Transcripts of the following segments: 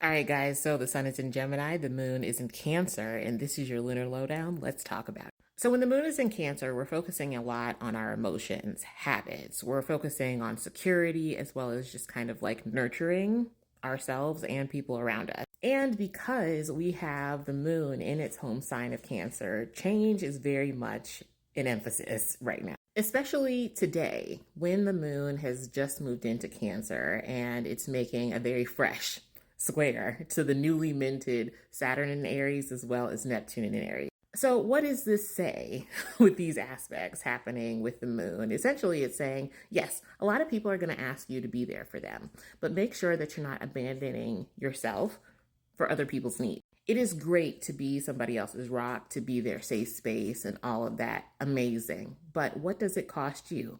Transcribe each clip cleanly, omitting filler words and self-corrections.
All right, guys, so the sun is in Gemini, the moon is in Cancer, and this is your lunar lowdown. Let's talk about it. So, when the moon is in Cancer, we're focusing a lot on our emotions, habits. We're focusing on security as well as just kind of like nurturing ourselves and people around us. And because we have the moon in its home sign of Cancer, change is very much an emphasis right now. Especially today, when the moon has just moved into Cancer and it's making a very fresh square to the newly minted Saturn in Aries as well as Neptune in Aries. So, what does this say with these aspects happening with the moon? Essentially, it's saying, yes, a lot of people are going to ask you to be there for them, but make sure that you're not abandoning yourself for other people's needs. It is great to be somebody else's rock, to be their safe space and all of that. Amazing. But what does it cost you?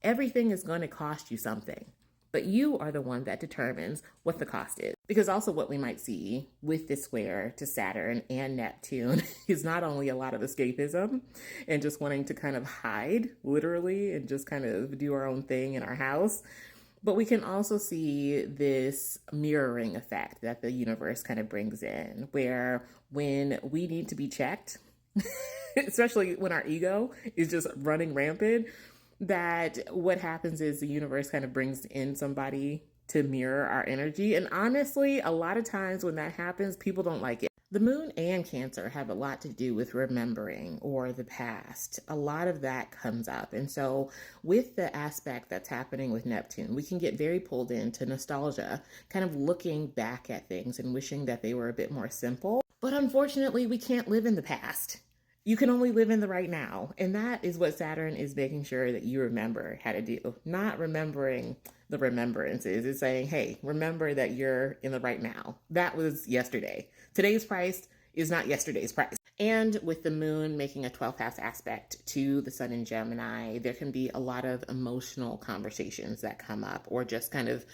Everything is going to cost you something. But you are the one that determines what the cost is. Because also what we might see with this square to Saturn and Neptune is not only a lot of escapism and just wanting to kind of hide, literally, and just kind of do our own thing in our house, but we can also see this mirroring effect that the universe kind of brings in, where when we need to be checked, especially when our ego is just running rampant, that what happens is the universe kind of brings in somebody to mirror our energy. And honestly, a lot of times when that happens, people don't like it. The moon and Cancer have a lot to do with remembering or the past. A lot of that comes up. And so with the aspect that's happening with Neptune, we can get very pulled into nostalgia, kind of looking back at things and wishing that they were a bit more simple. But unfortunately, we can't live in the past. You can only live in the right now. And that is what Saturn is making sure that you remember how to do. Not remembering the remembrances. It's saying, hey, remember that you're in the right now. That was yesterday. Today's price is not yesterday's price. And with the moon making a 12th house aspect to the sun in Gemini, there can be a lot of emotional conversations that come up, or just kind of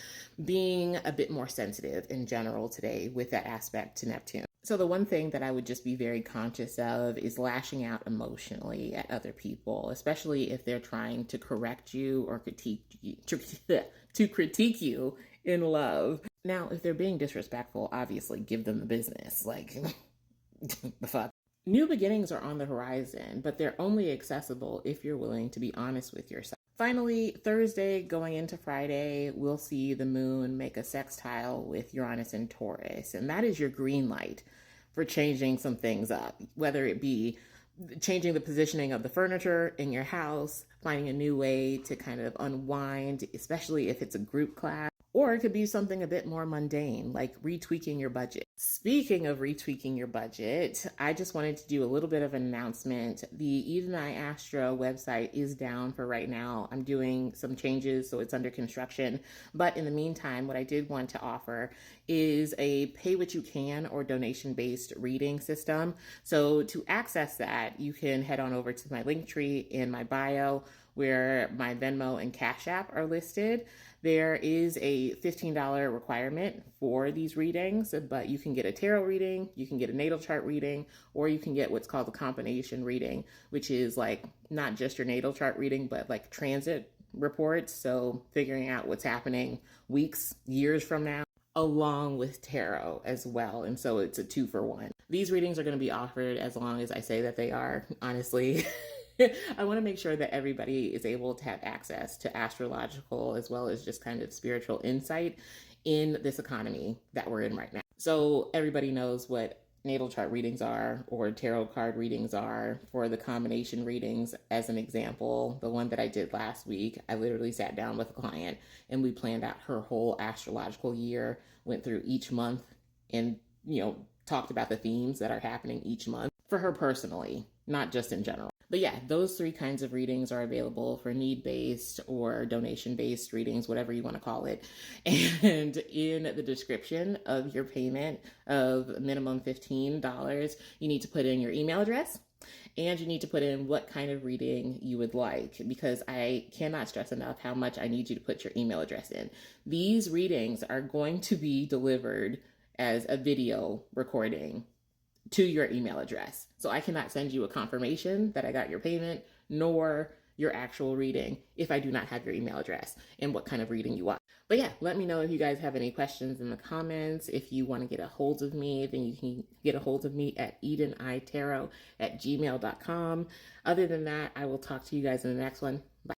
being a bit more sensitive in general today with that aspect to Neptune. So the one thing that I would just be very conscious of is lashing out emotionally at other people, especially if they're trying to correct you or critique you, to critique you in love. Now, if they're being disrespectful, obviously give them the business. Like, the fuck. New beginnings are on the horizon, but they're only accessible if you're willing to be honest with yourself. Finally, Thursday going into Friday, we'll see the moon make a sextile with Uranus and Taurus, and that is your green light for changing some things up, whether it be changing the positioning of the furniture in your house, finding a new way to kind of unwind, especially if it's a group class. Or it could be something a bit more mundane, like retweaking your budget. Speaking of retweaking your budget, I just wanted to do a little bit of an announcement. The edeneyetarot website is down for right now. I'm doing some changes, so it's under construction. But in the meantime, what I did want to offer is a pay what you can or donation-based reading system. So to access that, you can head on over to my link tree in my bio, where my Venmo and Cashapp are listed. There is a $15 requirement for these readings, but you can get a tarot reading, you can get a natal chart reading, or you can get what's called a combination reading, which is like not just your natal chart reading, but like transit reports. So figuring out what's happening weeks, years from now, along with tarot as well. And so it's a 2-for-1. These readings are going to be offered as long as I say that they are, honestly. I want to make sure that everybody is able to have access to astrological as well as just kind of spiritual insight in this economy that we're in right now. So everybody knows what natal chart readings are or tarot card readings are. For the combination readings, as an example, the one that I did last week, I literally sat down with a client and we planned out her whole astrological year, went through each month and, talked about the themes that are happening each month for her personally, not just in general. But yeah, those 3 kinds of readings are available for need-based or donation-based readings, whatever you want to call it. And in the description of your payment of minimum $15, you need to put in your email address and you need to put in what kind of reading you would like, because I cannot stress enough how much I need you to put your email address in. These readings are going to be delivered as a video recording to your email address. So I cannot send you a confirmation that I got your payment, nor your actual reading if I do not have your email address and what kind of reading you want. But yeah, let me know if you guys have any questions in the comments. If you want to get a hold of me, then you can get a hold of me at edeneyetarot@gmail.com. Other than that, I will talk to you guys in the next one. Bye.